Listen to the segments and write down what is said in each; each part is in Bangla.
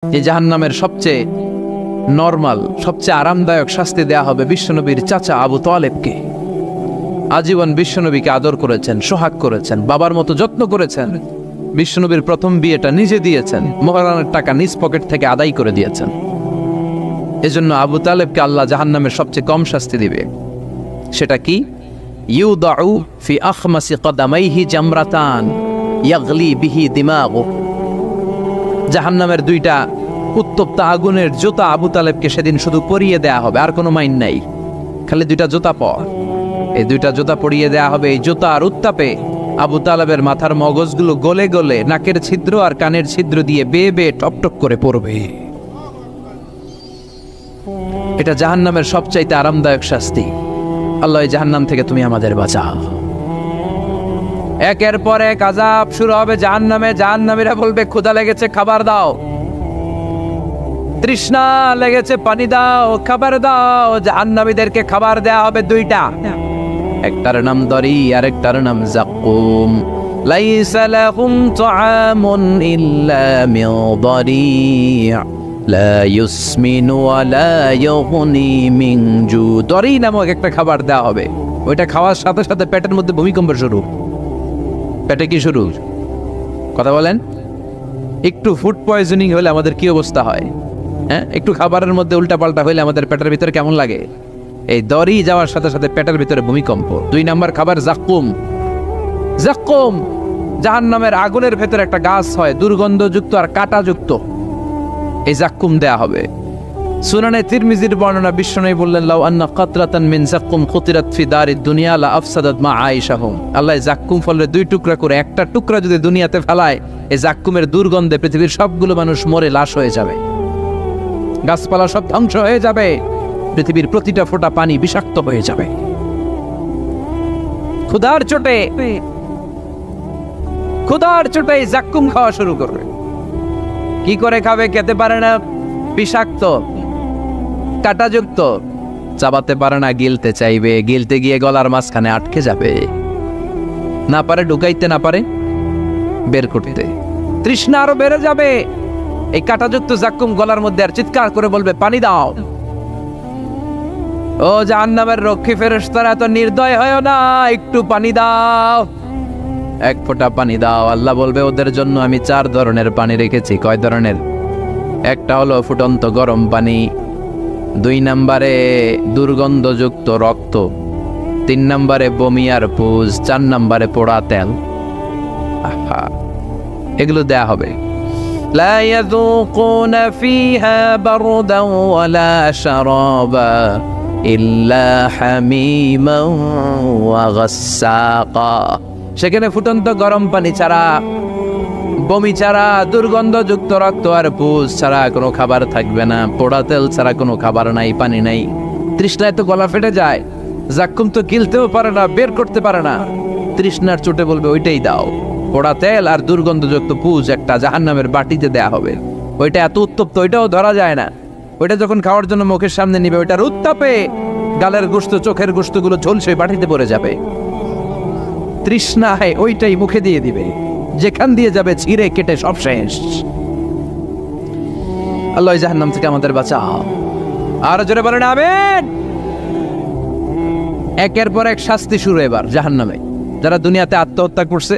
যে জাহান্নামের সবচেয়ে নরমাল সবচেয়ে আরামদায়ক শাস্তি দেয়া হবে বিশ্বনবীর চাচা আবু তালেবকে। আজীবন বিশ্বনবীকে আদর করেছেন, সোহাগ করেছেন, বাবার মতো যত্ন করেছেন। বিশ্বনবীর প্রথম বিয়েটা নিজে দিয়েছেন, মহারানের টাকা নিজ পকেট থেকে আদায় করে দিয়েছেন। এজন্য আবু তালেবকে আল্লাহ জাহান্নামের সবচেয়ে কম শাস্তি দিবে। সেটা কি? ইউদাউ ফি আখমাসি কদামাইহি জামরাতান ইয়াগলি বিহি দিমাগু। জাহান্নামের দুইটা উত্তপ্ত আগুনের জুতা আবু তালেবকে সেদিন শুধু পরিয়ে দেয়া হবে, আর কোনো মাইন নাই, খালি দুইটা জুতা পর। এই দুইটা জুতা পরিয়ে দেয়া হবে। এই জুতার উত্তাপে আবু তালেবের মাথার মগজগুলো গলে গলে নাকের ছিদ্র আর কানের ছিদ্র দিয়ে বেয়ে বেয়ে টপটপ করে পড়বে। এটা জাহান্নামের সবচাইতে আরামদায়ক শাস্তি। আল্লাহ এই জাহান্নাম থেকে তুমি আমাদের বাঁচাও। একের পর এক আযাব শুরু হবে জাহান্নামে। জাহান্নামীরা বলবে, ক্ষুধা লেগেছে, খাবার দাও। তৃষ্ণা লেগেছে, পানি দাও, খাবার দাও। জাহান্নামীদেরকে খাবার দেয়া হবে দুইটা, একটার নাম দরি আর একটার নাম যাক্কুম। লাইসা লাহুম তুআমুন ইল্লা মিন দরি' লা ইউসমিনু ওয়া লা ইউগনি মিন জু। দরি নামক একটা খাবার দেয়া হবে। ওইটা খাওয়ার সাথে সাথে পেটের মধ্যে ভূমিকম্প শুরু। পেটে কি শুরু? কথা বলেন। একটু ফুড পয়জনিং হলে আমাদের কি অবস্থা হয়? হ্যাঁ, একটু খাবারের মধ্যে উল্টাপাল্টা হইলে আমাদের পেটের ভিতরে কেমন লাগে? এই দড়ি যাওয়ার সাথে সাথে পেটের ভিতরে ভূমিকম্প। 2 নাম্বার খাবার যাক্কুম। যাক্কুম জাহান্নামের আগুনের ভেতরে একটা গাছ হয়, দুর্গন্ধযুক্ত আর কাঁটাযুক্ত। এই যাক্কুম দেয়া হবে। সুনানে তিরমিজির বর্ণনা, বিশ্বনবী বললেন, লাউ আন্না কাতরাতান মিন যাক্কুম খুতিরাত ফি দারিদ দুনিয়া লা আফসাদাত মা আয়েশাহুম। আল্লাহ যাক্কুম ফলের 2 টুকরা করে, একটা টুকরা যদি দুনিয়াতে ফেলায়, এই যাক্কুমের দুর্গন্ধে পৃথিবীর সবগুলো মানুষ মরে লাশ হয়ে যাবে, গাছপালা সব ধ্বংস হয়ে যাবে, পৃথিবীর প্রতিটা ফোঁটা পানি বিষাক্ত হয়ে যাবে। ক্ষুধার চোটে যাক্কুম খাওয়া শুরু করবে। কি করে খাবে? খেতে পারে না, বিষাক্ত, কাঁটাযুক্ত, চাবাতে পারে না, গিলতে চাইবে, গিলতে গিয়ে গলার মাঝখানে আটকে যাবে, না পারে ঢুকাইতে, না পারে বের করতে। তৃষ্ণা আরো বেড়ে যাবে। এই কাঁটাযুক্ত যাক্কুম গলার মধ্যে আর চিৎকার করে বলবে, পানি দাও। ও জাহান্নামের রক্ষী ফেরেশতারা, এত নির্দয় হয় না, একটু পানি দাও, এক ফোঁটা পানি দাও। আল্লাহ বলবে, ওদের জন্য আমি 4 ধরনের পানি রেখেছি। কয় ধরনের? একটা হলো ফুটন্ত গরম পানি, 2 নম্বরে দুর্গন্ধযুক্ত রক্ত, 3 নম্বরে বমি আর পুজ, 4 নম্বরে পোড়া তেল। আহা, এগুলো দেয়া হবে। লা ইয়াযুকুনা ফিহা বারদান ওয়ালা শারাবা ইল্লা হামিমান ওয়া গাসসাকা। সেখানে ফুটন্ত গরম পানি ছাড়া, বমি ছাড়া, দুর্গন্ধযুক্ত রক্ত আর পুজ ছাড়া কোনো খাবার থাকবে না। পোড়া তেল ছাড়া কোনো খাবার নাই, পানি নাই। তৃষ্ণায় তো গলা ফেটে যায়। যাক্কুম তো গিলতেও পারে না, বের করতে পারে না। তৃষ্ণার চোটে বলবে, ওইটাই দাও। পোড়া তেল আর দুর্গন্ধযুক্ত পুজ একটা জাহান্নামের বাটিতে দেয়া হবে। ওইটা এত উত্তপ্ত, ওইটাও ধরা যায় না। ওইটা যখন খাওয়ার জন্য মুখের সামনে নিবে, ওইটার উত্তাপে গালের গোশত, চোখের গোশতগুলো ঝলসে বাটিতে পড়ে যাবে। তৃষ্ণায় ওইটাই মুখে দিয়ে দিবে, যেখান দিয়ে যাবে ছিঁড়ে কেটে সব শেষ। আল্লাহ জাহান্নাম থেকে আমাদের বাঁচাও। আর জোরে বলেন আমিন। একের পর এক শাস্তি শুরু এবার জাহান্নামে। যারা দুনিয়াতে আত্মহত্যা করছে,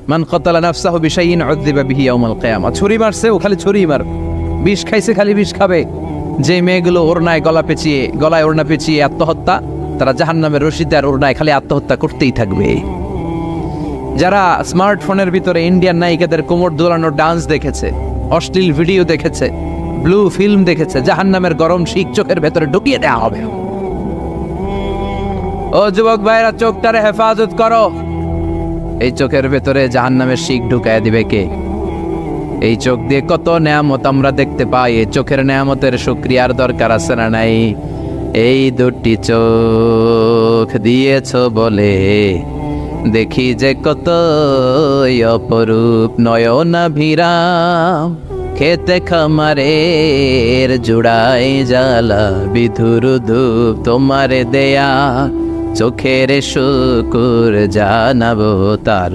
মান কাতালা নাফসাহু বিশাইইন উযযিবা বিহি ইয়াউমাল কিয়ামা। ছুরি মারছে, ও খালি ছুরি মার। বিষ খাইছে, খালি বিষ খাবে। যে মেয়েগুলো ওড়নায় গলায় ওড়না পেঁচিয়ে আত্মহত্যা, তারা জাহান্নামের রশিতে আর ওড়নায় খালি আত্মহত্যা করতেই থাকবে। যারা স্মার্টফোনের ভিতরে ইন্ডিয়ান নায়িকাদের কোমর দোলানোর ডান্স দেখেছে, অশ্লীল ভিডিও দেখেছে, ব্লু ফিল্ম দেখেছে, জাহান্নামের গরম শিক চোখের ভেতরে ঢুকিয়ে দেওয়া হবে। ও যুবক ভাইরা, চোখটারে হেফাজত করো। এই চোখের ভেতরে জাহান্নামের শিক ঢুকায় দিবে কে? এই চোখ দিয়ে কত নেয়ামত আমরা দেখতে পাই। এই চোখের নেয়ামতের শুকরিয়ার দরকার আছে না নাই? এই 2টি চোখ দিয়েছ বলে দেখি যে কত অপরূপ নয়নাভিরাম। খেতে খামারের জুড়াই জ্বালা বিধুর ধূপ তোমারে দেয়া। চোখের শুকুর জানাবো তার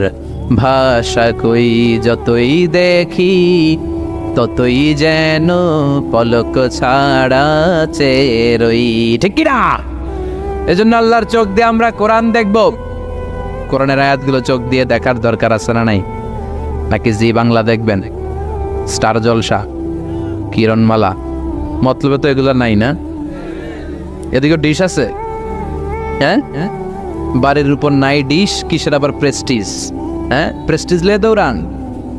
ভাষা কই। যতই দেখি ততই যেন পলক ছাড়া চেরই। ঠিক কিনা? এজন্য আল্লাহর চোখ দিয়ে আমরা কোরআন দেখব। কোরআনের আয়াতগুলো চোখ দিয়ে দেখার দরকার আছে না নাই? নাকি জি বাংলা দেখবেন, স্টার জলসা, কিরণমালা, মতলবে তো এগুলো নাই না? এদিকে ডিশ আছে, হ্যাঁ? বাড়ির উপর নাই ডিশ, কিসের আবার প্রেস্টিজ? হ্যাঁ, প্রেস্টিজ লে দৌড়ান,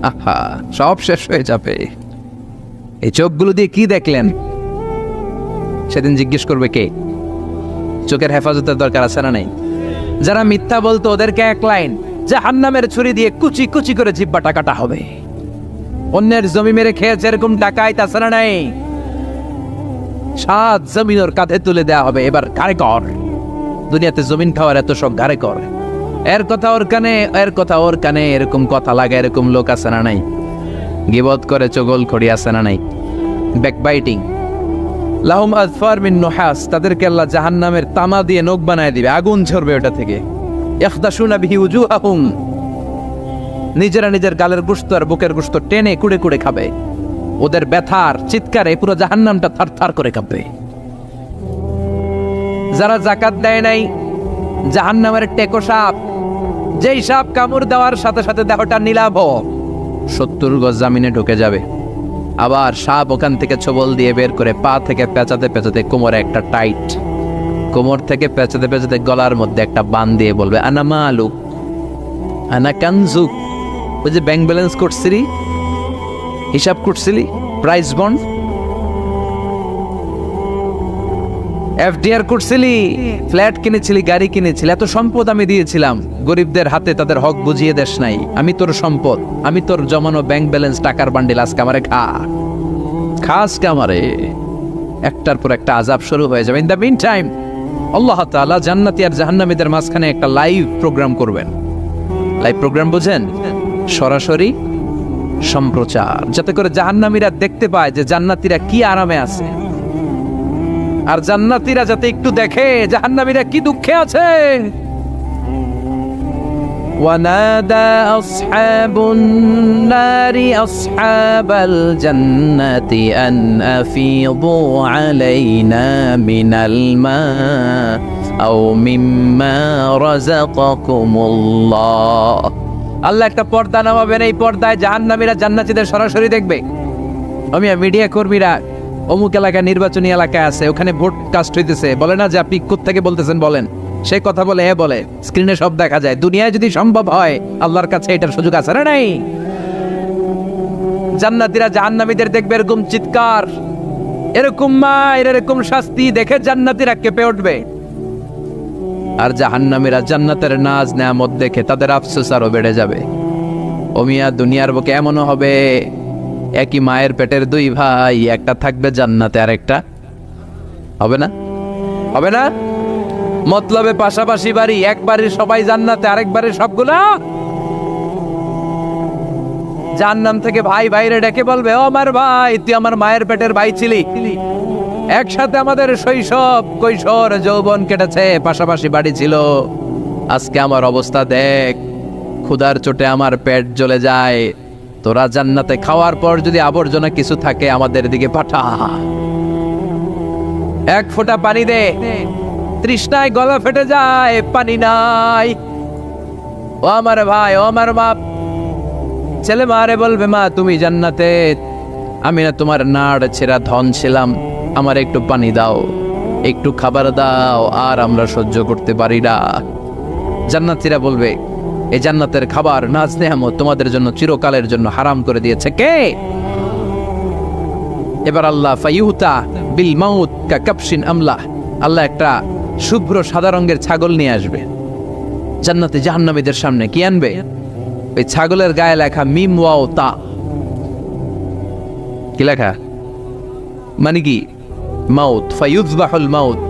আহা সব শেষ হয়ে যাবে। এই চোখগুলো দিয়ে কি দেখলেন সেদিন জিজ্ঞেস করবে কে? চোখের হেফাজতের দরকার আছে না নাই? যারা মিথ্যা বলতো ওদেরকে এক লাইন, জাহান্নামের ছুরি দিয়ে কুচি কুচি করে জিব্বাটা কাটা হবে। অন্যের জমি মেরে খেয়েছে এরকম ডাকাইত আছে না নাই? সাত জমিন ওর কাঁধে তুলে দেওয়া হবে, এবার ঘাড়ে কর। দুনিয়াতে জমিন খাওয়ার এত শখ, ঘাড়ে কর। এর কথা ওর কানে, এর কথা ওর কানে, এরকম কথা লাগে এরকম লোক আছে না নাই? গিবত করে চগল খড়ি আছে না নাই? ব্যাকবাইটিং। লাহুম আযফার মিন নুহাস, তাদেরকে আল্লাহ জাহান্নামের তামা দিয়ে নখ বানায় দিবে, আগুন ঝরবে ওটা থেকে। ইখদাশুনা বিহি উজুহাহুম, নিজেরা নিজের গালের গোশত আর বুকের গোশত টেনে কুড়ে কুড়ে খাবে। ওদের ব্যথার চিৎকারে পুরো জাহান্নামটা থারথার করে কাঁপবে। যারা যাকাত দেয় নাই, জাহান্নামের টেকো সাপ, যেই সাপ কামড় দেওয়ার সাথে সাথে দেহটা নীলাভ 70 গজ জামিনে ঢুকে যাবে। আবার সাপ ওখান থেকে ছোবল দিয়ে বের করে পা থেকে পেঁচাতে পেঁচাতে কোমরে একটা টাইট, কোমর থেকে পেঁচাতে পেঁচাতে গলার মধ্যে একটা বান দিয়ে বলবে আনা মালুক আনা কানজুক। ওই যে ব্যাংক ব্যালেন্স করছিলি, হিসাব করছিলি, প্রাইস বন্ড, এফডিআর করছিলি, ফ্ল্যাট কিনেছিলি, গাড়ি কিনেছিলি, এত সম্পদ আমি দিয়েছিলাম, গরিবদের হাতে তাদের হক বুঝিয়ে দেশ নাই। আমি তোর সম্পদ, আমি তোর জমানো ব্যাংক ব্যালেন্স টাকার বান্ডিল, আজকে আমারে খা, খাস কামারে। একটার পর একটা আযাব শুরু হয়ে যাবে। ইন দ্য মিন টাইম আল্লাহ তাআলা জান্নাতি আর জাহান্নামীদের মাঝখানে একটা লাইভ প্রোগ্রাম করবেন। লাইভ প্রোগ্রাম বুঝেন? সরাসরি সম্প্রচার, যাতে করে জাহান্নামীরা দেখতে পায় যে জান্নাতীরা কি আরামে আছে, আর জান্নাতীরা যাতে একটু দেখে জাহান্নামীরা কি দুঃখে আছে। ওয়ানাদা আসহাবুন নারি আসহাবাল জান্নাতি আন আফিদু আলাইনা মিনাল মা আও মিম্মা রাযাকাকুমুল্লাহ। আল্লাহ একটা পর্দা নামাবেন, এই পর্দায় জাহান্নামীরা জান্নাতীদের সরাসরি দেখবে। আমি মিডিয়া কর্মীরা অমুক এলাকায় নির্বাচনী এলাকায় আছে, ওখানে ভোট কাস্ট হইতেছে, বলে না যে আপনি কোত্থেকে বলতেছেন বলেন, সেই কথা বলে বলে স্ক্রিনে সব দেখা যায়। দুনিয়ায় যদি সম্ভব হয়, আল্লাহর কাছে এটার সুযোগ আছে না নাই? জান্নাতীরা জাহান্নামীদের দেখবে এরকম চিৎকার, এরকম মায়ের, এরকম শাস্তি দেখে জান্নাতীরা কেঁপে উঠবে। আর জাহান্নামীরা জান্নাতের নাজ নেয়ামত দেখে তাদের আফসোস আরো বেড়ে যাবে। ও মিয়া, দুনিয়ার বুকে এমনও হবে একই মায়ের পেটের দুই ভাই, একটা থাকবে জান্নাতে আর একটা হবে না, হবে না? মতলবে পাশাপাশি বাড়ি, এক বাড়ির সবাই জান্নাতে, আরেক বাড়ির সবগুলা জাহান্নাম থেকে ভাই ভাইরে ডেকে বলবে, ও আমার ভাই, তুই আমার মায়ের পেটের ভাই ছিলি, একসাথে আমাদের শৈশব কৈশোর যৌবন কেটেছে, পাশাপাশি বাড়ি ছিল, আজকে আমার অবস্থা দেখ, ক্ষুধার চোটে আমার পেট জ্বলে যায়, তোরা জান্নাতে খাওয়ার পর যদি আবর্জনা কিছু থাকে আমাদের দিকে পাঠা, এক ফোঁটা পানি দে, তৃষ্ণায় গলা ফেটে যায়, পানি নাই। ও আমার ভাই, ও আমার বাপ, ছেলে মারে বলবে, মা তুমি জান্নাতে, আমি না তোমার নাড় ছেঁড়া ধন ছিলাম, আমার একটু পানি দাও, একটু খাবার দাও, আর আমরা সহ্য করতে পারি না। জান্নাতীরা বলবে, এই জান্নাতের খাবার নাজ নেয়ামত তোমাদের জন্য চিরকালের জন্য হারাম করে দিয়েছে কে? এবার আল্লাহ ফায়ুতা বিল মাউত কা কাবশিন আমলা, আল্লাহ একটা শুভ্র সাদা রঙের ছাগল নিয়ে আসবে জান্নাতে জাহান্নামীদের সামনে। কি আনবে? ওই ছাগলের গায়ে লেখা মিম ওয়াও তা। কি লেখা? মানে কি? মাউত, ফায়ুযবাহুল মাউত।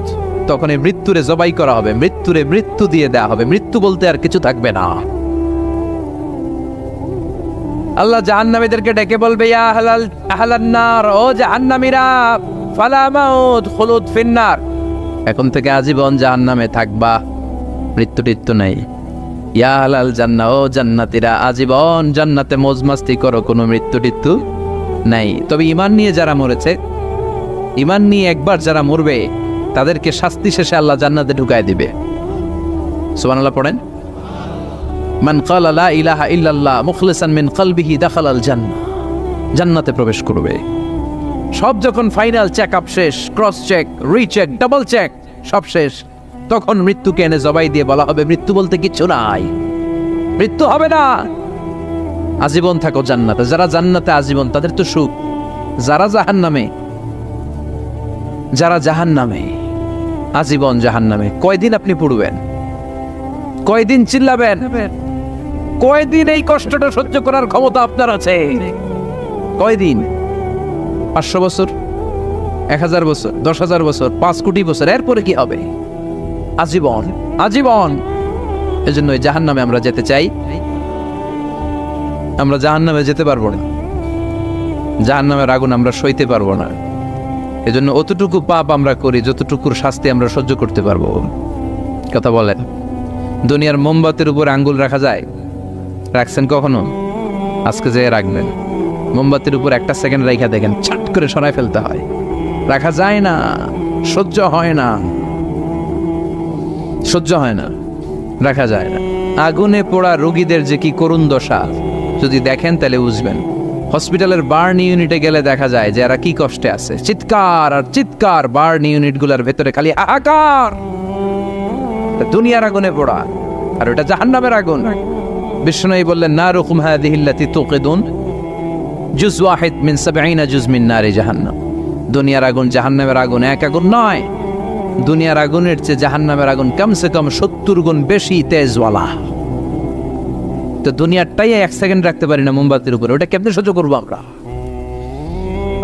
তখন এই মৃত্যুরে জবাই করা হবে, মৃত্যুরে মৃত্যু দিয়ে দেয়া হবে, মৃত্যু বলতে আর কিছু থাকবে না। আল্লাহ জাহান্নামীদেরকে ডেকে বলবে, ইয়া আহলান নার, ও জাহান্নামীরা, ফালা মাউত খুলুদ ফিন্নার, এখন থেকে আজীবন জাহান্নামে থাকবা, মৃত্যু টিত্যু নাই। ইয়া আহলাল জান্নাহ, ও জান্নাতীরা, আজীবন জান্নাতে মজমাস্তি করো, কোনো মৃত্যু টিত্যু নাই। তবে ঈমান নিয়ে যারা মরেছে, ঈমান নিয়ে একবার যারা মরবে, তাদেরকে শাস্তি শেষে আল্লাহ জান্নাতে ঢুকায় দিবে। সুবহানাল্লাহ পড়েন। মান ক্বালা লা ইলাহা ইল্লাল্লাহ মুখলিসান মিন কলবিহি দাখালাল জান্নাহ, জান্নাতে প্রবেশ করবে। সব যখন ফাইনাল চেক আপ শেষ, cross check, recheck, double check সব শেষ, তখন মৃত্যুকে এনে জবাই দিয়ে বলা হবে মৃত্যু বলতে কিছু নাই, মৃত্যু হবে না, আজীবন থাকো জান্নাতে। যারা জান্নাতে আজীবন তাদের তো সুখ। যারা জাহান্নামে, যারা জাহান্নামে আজীবন জাহান্নামে, কয়দিন আপনি পড়বেন? কয়দিন চিল্লাবেন? কয়দিন এই কষ্টটা সহ্য করার ক্ষমতা আপনার আছে? কয়দিন? 500 বছর, 1000 বছর, 10,000 বছর, 5 কোটি বছর, এরপরে কি হবে? আজীবন, আজীবন। এজন্য ওই জাহান্নামে আমরা যেতে চাই? আমরা জাহান্নামে যেতে পারবো না। জাহান্নামের আগুন আমরা সইতে পারবো না। এজন্য অতটুকু পাপ আমরা করি যতটুকুর শাস্তি আমরা সহ্য করতে পারবো। কথা বলেন। দুনিয়ার মোমবাতির উপর আঙ্গুল রাখা যায়? রাখছেন কখনো? আজকে যে রাখবেন, মোমবাতির উপর 1 সেকেন্ড রাখা দেখেন, ছাট করে সরাই ফেলতে হয়। রাখা যায় না, সহ্য হয় না, সহ্য হয় না, রাখা যায় না। আগুনে পোড়া রোগীদের যে কি করুণ দশা যদি দেখেন তাহলে বুঝবেন। হসপিটালের বার্ন ইউনিটে গেলে দেখা যায় যে এরা কি কষ্টে আছে। চিৎকার আর চিৎকার, বার্ন ইউনিট গুলার ভেতরে খালি হাহাকার। দুনিয়ার আগুনে পোড়া, আর ওটা জাহান্নামের আগুন। বিষ্ণু বললেন নারুকুম হাযিহিল্লাতী তুকিদুন জুজ ওয়াহিদ মিন 70 জুজ মিন নারি জাহান্নাম। দুনিয়ার আগুন জাহান্নামের আগুন এক আগুন নয়। দুনিয়ার আগুনের চেয়ে জাহান্নামের আগুন কমসে কম 70 গুণ বেশি তেজওয়ালা। তো দুনিয়ারটাই 1 সেকেন্ড রাখতে পারি না মোমবাতির উপরে, ওটা কেমনে সহ্য করবো আমরা?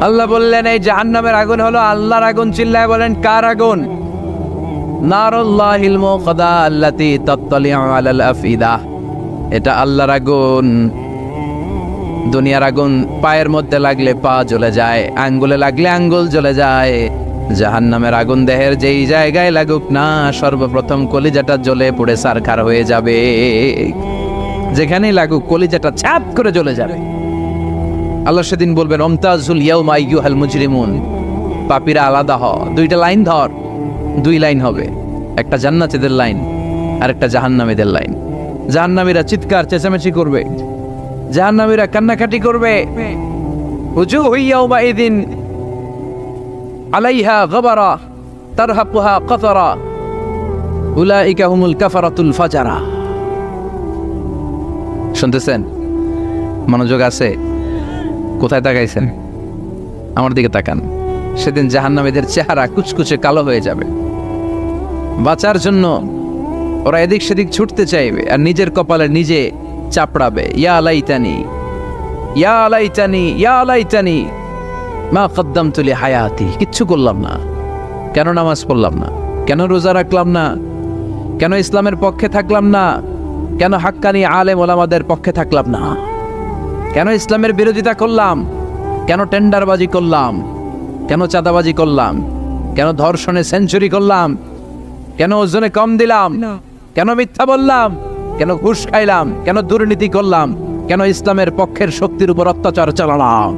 আল্লাহ বললেন এই জাহান্নামের আগুন হলো আল্লাহর আগুন। চিল্লায় বলেন কার আগুন? নারুল্লাহিল মুকাদা আল্লাতী তাত্তালিউ আলাল আফইদা। এটা আল্লাহর আগুন। দুনিয়ার আগুন পায়ের মধ্যে লাগলে পা জ্বলে যায়, আঙ্গুলে লাগলে আঙ্গুল জ্বলে যায়। জাহান্নামের আগুন দেহের যেই জায়গায় লাগুক না, সর্বপ্রথম কলিজাটা জ্বলে পুড়ে ছারখার হয়ে যাবে। যেখানেই লাগুক কলিজাটা ছাপ করে জ্বলে যাবে। আল্লাহ সেদিন বলবেন ওমতাজুল ইয়াউমা আইয়ুহাল মুজরিমুন, পাপীরা আলাদা হ। 2টা লাইন ধর, 2 লাইন হবে, একটা জান্নাতীদের লাইন আর একটা জাহান্নামীদের লাইন। জাহান্নামীরা চিৎকার চেঁচামেচি করবে, জাহান্নামীরা কান্নাকাটি করবে। উজুহু ইয়াউমাইযিন আলাইহা গাবারা তারহাকুহা কাতারা উলাইকা হুমুল কাফারাতুল ফাজারা। শুনতেছেন? মনোযোগ আছে? কোথায় তাকাইছেন? আমার দিকে তাকান। সেদিন জাহান্নামীদের চেহারা কুচকুচে কালো হয়ে যাবে। বাঁচার জন্য ওরা এদিক সেদিক ছুটতে চাইবে আর নিজের কপালে নিজে চাপড়াবে। ইয়া লাইতানি, ইয়া লাইতানি, ইয়া লাইতানি মা কদ্দামতু লি হায়াতি। কিচ্ছু করলাম না, কেন নামাজ পড়লাম না, কেন রোজা রাখলাম না, কেন ইসলামের পক্ষে থাকলাম না, কেন হাক্কানি আলেম ওলামাদের পক্ষে থাকলাম না, কেন ইসলামের বিরোধিতা করলাম, কেন টেন্ডারবাজি করলাম, কেন চাঁদাবাজি করলাম, কেন ধর্ষণে সেঞ্চুরি করলাম, কেন ওজনে কম দিলাম, কেন মিথ্যা বললাম, কেন ঘুষ খাইলাম, কেন দুর্নীতি করলাম, কেন ইসলামের পক্ষের শক্তির উপর অত্যাচার চালালাম।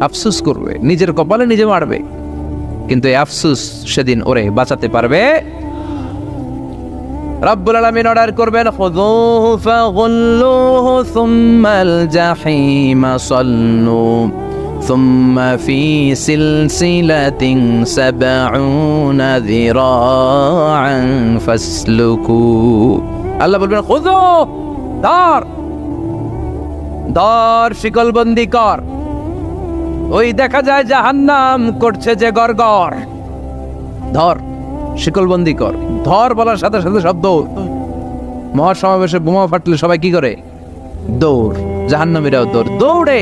আফসোস করবে, নিজের কপালে নিজে মারবে। কিন্তু এই আফসোস সেদিন ওরে বাঁচাতে পারবে? রব্বুল আলামিন অর্ডার করবেন খুযুহু ফাগুল্লুহু সুম্মাল জাহিমা সাল্লু সুম্মা ফি সিলসিলাতিন ৭০ যিরাআন ফাসলুকু। আল্লাহ বলবেন খুযু, ধর ধর, শিকলবন্দি কর। ওই দেখা যায় জাহান্নাম করছে যে গড়গড়, ধর শিকলবন্দি কর। ধর বলার সাথে সাথে সব দৌড়। মহাসমাবেশে বোমা ফাটলে সবাই কি করে? দৌড়। জাহান্নামীরাও দৌড়। দৌড়ে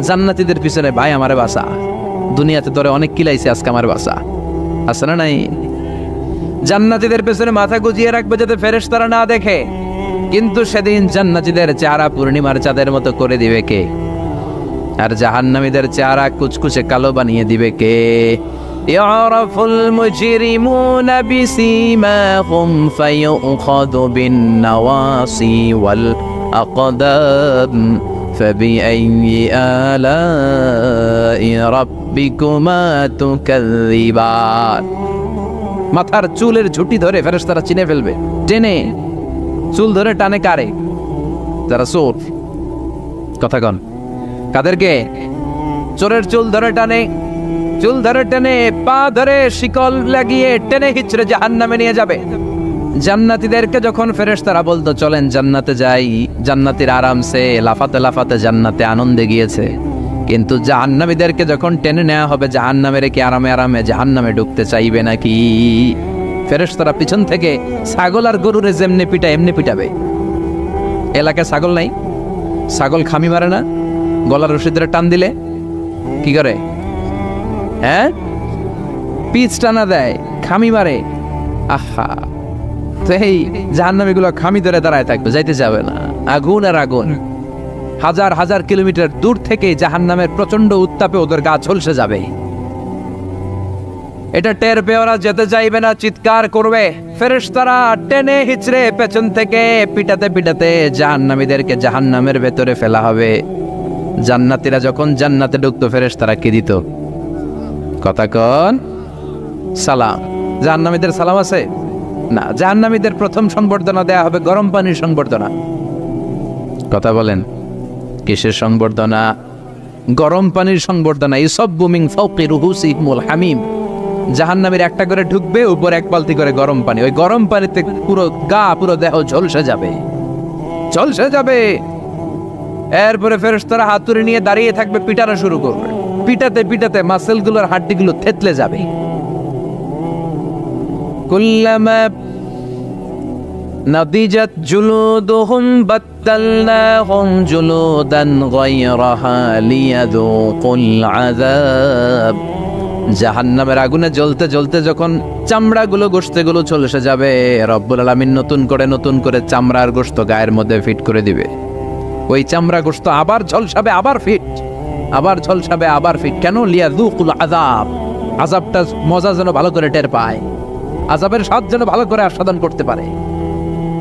জান্নাতীদের পিছনে, ভাই আমারে বাঁচা, দুনিয়াতে তোরে অনেক কিলাইছে, আজকে আমার বাঁচা। আছে না নাই? জান্নাতীদের পেছনে মাথা গুজিয়ে রাখবে যাতে ফেরেশতারা না দেখে। কিন্তু সেদিন জান্নাতীদের চেহারা পূর্ণিমার চাঁদের মতো করে দিবে কে? আর জাহান্নামীদের চেহারা কুচকুচে কালো বানিয়ে দিবে কে? ইয়ারাফুল মুজরিমুনা বিসীমাহুম ফায়ুখাযু বিন নাওয়াসি ওয়াল আকদাম فبأي آلاء ربكما تكذبان। মাথার চুলের ঝুঁটি ধরে ফেরেশতারা চিনে ফেলবে, টেনে চুল ধরে টানে কারে? যারা চোর। কথা কন, কাদেরকে? চোরের চুল ধরে টানে, চুল ধরে টেনে পা ধরে শিকল লাগিয়ে টেনে হিচড়ে জাহান্নামে নিয়ে যাবে। জান্নাতীদেরকে যখন ফেরেশতারা বলতো চলেন জান্নাতে যাই, জান্নাতীর আরামসে লাফাতে লাফাতে জান্নাতে আনন্দে গিয়েছে, কিন্তু জাহান্নামীদেরকে যখন টেনে নেওয়া হবে জাহান্নামে রেখে আরামে আরামে জাহান্নামে ঢুকতে চাইবে নাকি? ফেরেশতারা পিছন থেকে ছাগল আর গরুরে যেমনি পিটায় এমনি পিটাবে। এলাকায় ছাগল নাই? ছাগল খামি মারে না? গলার রশি ধরে টান দিলে কি করে? হ্যাঁ, পিচ টানা দেয়, খামি মারে। আহা, তো এই জাহান্নামীগুলো খামি ধরে দাঁড়ায় থাকবে, যাইতে যাবে না। আগুন আর আগুন, হাজার হাজার কিলোমিটার দূর থেকে জাহান্নামের প্রচন্ড উত্তাপে ওদের গা ঝলসে যাবে। এটা টের পেয়ে ওরা যেতে চাইবে না, চিৎকার করবে। ফেরেশতারা টেনে হিচড়ে পেছন থেকে পিটাতে পিটাতে জাহান্নামীদেরকে জাহান্নামের ভেতরে ফেলা হবে। জান্নাতীরা যখন জান্নাতে ঢুকতো ফেরেশতারা কি দিত? কথা কন, সালাম। জাহান্নামীদের সালাম আছে না? জাহান্নামীদের প্রথম সংবর্ধনা দেয়া হবে গরম পানির সংবর্ধনা। কথা বলেন, কিসের সংবর্ধনা? গরম পানির সংবর্ধনা। ইউসাব্বু মিন ফাওকি রুহুসিহিমুল হামিম। জাহান্নামীর একটা করে ঢুকবে, উপর এক বালতি করে গরম পানি। ওই গরম পানিতে পুরো গা, পুরো দেহ ঝলসে যাবে, ঝলসে যাবে। এরপরে ফেরেশতারা হাতুড়ি নিয়ে দাঁড়িয়ে থাকবে, পিটানো শুরু করবে। পিটাতে পিটাতে মাসেলগুলোর হাড্ডিগুলো থেতলে যাবে। কুল্লামা নাদিজাত জুলুদুহুম বাদদালনাহুম জুলুদান গায়রাহা লিয়াযুকুল আযাব। জাহান্নামের আগুনে জ্বলতে জ্বলতে যখন চামড়াগুলো গোশতগুলো ঝলসে যাবে, রব্বুল আলামিন নতুন করে চামড়ার গোশত গায়ের মধ্যে ফিট করে দিবে। ওই চামড়া গোশত আবার ঝলসাবে, আবার ফিট, আবার ঝলসাবে, আবার ফিট। কেন? লিয়াযুকুল আযাব। আযাবটা মজা যেন ভালো করে টের পায়, আযাবের স্বাদ যেন ভালো করে আস্বাদন করতে পারে।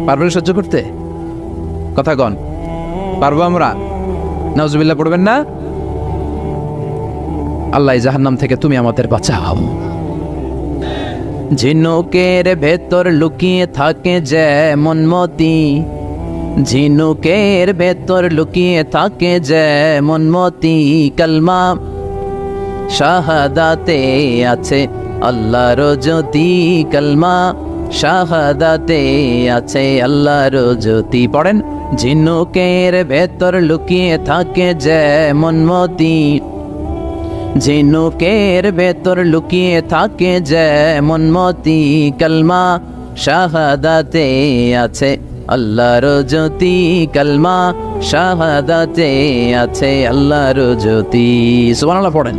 পারবেন সহ্য করতে? কথা কন, পারবো আমরা? নাউজুবিল্লাহ পড়বেন না? আল্লাহ জাহান্নাম থেকে তুমি আমাদের বাঁচাও। ঝিনুকের ভেতর লুকিয়ে থাকে যেমন মতি, ঝিনুকের ভেতর লুকিয়ে থাকে যেমন মতি, কালমা শাহাদাতে আছে আল্লাহর জ্যোতি, কালমা শাহাদাতে আছে আল্লাহর জ্যোতি। পড়েন, ঝিনুকের ভেতর লুকিয়ে থাকে যেমন মতি, ঝিনুকের ভেতর লুকিয়ে থাকে যেমন মতি, কালমা শাহাদাতে আছে আল্লাহর জ্যোতি, কালমা শাহাদাতে আছে আল্লাহর জ্যোতি। সুবহানাল্লাহ পড়েন।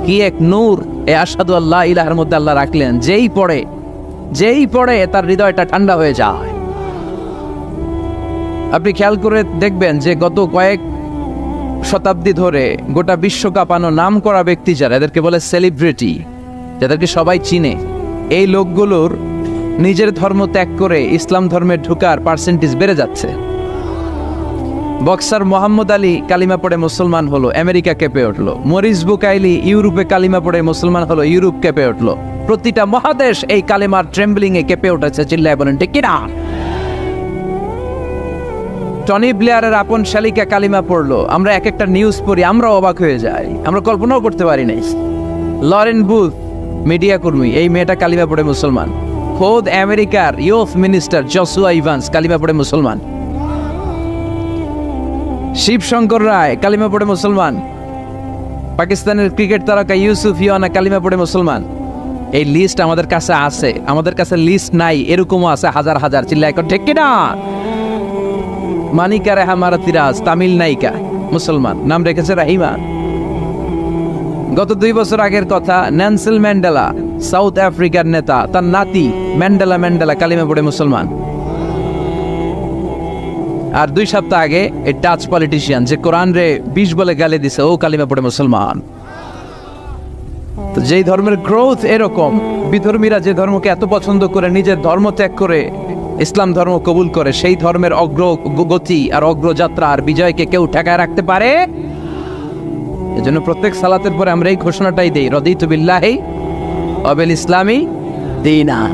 কি এক নূর এ আশহাদু আল্লাহ ইলাহার মধ্যে আল্লাহ রাখলেন। যেই পড়ে তার হৃদয়টা ঠান্ডা হয়ে যায়। আপনি খেয়াল করে দেখবেন যে গত কয়েক শতাব্দী ধরে গোটা বিশ্ব কাঁপানো নাম করা ব্যক্তি যারা, এদেরকে বলে সেলিব্রিটি, যাদেরকে সবাই চিনে, এই লোকগুলোর নিজের ধর্ম ত্যাগ করে ইসলাম ধর্মে ঢোকার পার্সেন্টেজ বেড়ে যাচ্ছে। বক্সার মোহাম্মদ আলী কালিমা পড়ে মুসলমান হলো, আমেরিকা কেঁপে উঠলো। মরিস বুকাইলি ইউরোপে কালিমা পড়ে মুসলমান হলো, ইউরোপ কেঁপে উঠলো। প্রতিটা মহাদেশ এই কালিমার ট্রেম্বলিং এ কেঁপে উঠেছে। চিল্লায় বলেন ঠিক কিনা? টনি ব্লেয়ারের আপন শালিকা কালিমা পড়লো। আমরা এক একটা নিউজ পড়ি, আমরা অবাক হয়ে যাই, আমরা কল্পনাও করতে পারি নাই। লরেন বুথ মিডিয়া কর্মী, এই মেয়েটা কালিমা পড়ে মুসলমান। খোদ আমেরিকার ইউথ মিনিস্টার জসুয়া ইভান্স কালিমা পড়ে মুসলমান। শিবশঙ্কর রায় কালিমা পড়ে মুসলমান। পাকিস্তানের ক্রিকেট তারকা ইউসুফ ইয়ানা কালিমা পড়ে মুসলমান। এই লিস্ট আমাদের কাছে আছে, আমাদের কাছে লিস্ট নাই এরকমও আছে হাজার হাজার। চিল্লায় ঠিক কিনা? মানিকা রেহা মারাতিরাজ তামিল নায়িকা, মুসলমান, নাম রেখেছে রাহিমা। গত 2 বছর আগের কথা, নেলসন ম্যান্ডেলা সাউথ আফ্রিকার নেতা, তার নাতি ম্যান্ডেলা কালিমা পড়ে মুসলমান। আর 2 সপ্তাহ আগে এই টাচ পলিটিশিয়ান যে কোরআন রে 20 বলে গালি দিছে, ও কালিমা পড়ে মুসলমান। তো যেই ধর্মের গ্রোথ এরকম, বিধর্মীরা যে ধর্মকে এত পছন্দ করে নিজের ধর্ম ত্যাগ করে ইসলাম ধর্ম কবুল করে সেই ধর্মের অগ্রগতি আর অগ্রযাত্রা আর বিজয়কে কেউ ঠেকায় রাখতে পারে? এজন্য প্রত্যেক সালাতের পরে আমরা এই ঘোষণাটাই দেই, রদিতু বিল্লাহি ওয়া বিল ইসলামি দীনান।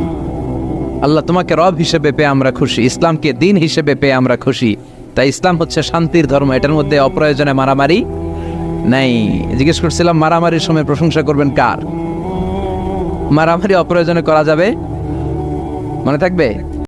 আল্লাহ তোমাকে রব হিসেবে পেয়ে আমরা খুশি, ইসলামকে দিন হিসেবে পেয়ে আমরা খুশি। তাই ইসলাম হচ্ছে শান্তির ধর্ম, এটার মধ্যে অপ্রয়োজনে মারামারি নাই। জিজ্ঞেস করছিলাম মারামারির সময় প্রশংসা করবেন কার? মারামারি অপ্রয়োজনে করা যাবে? মনে থাকবে?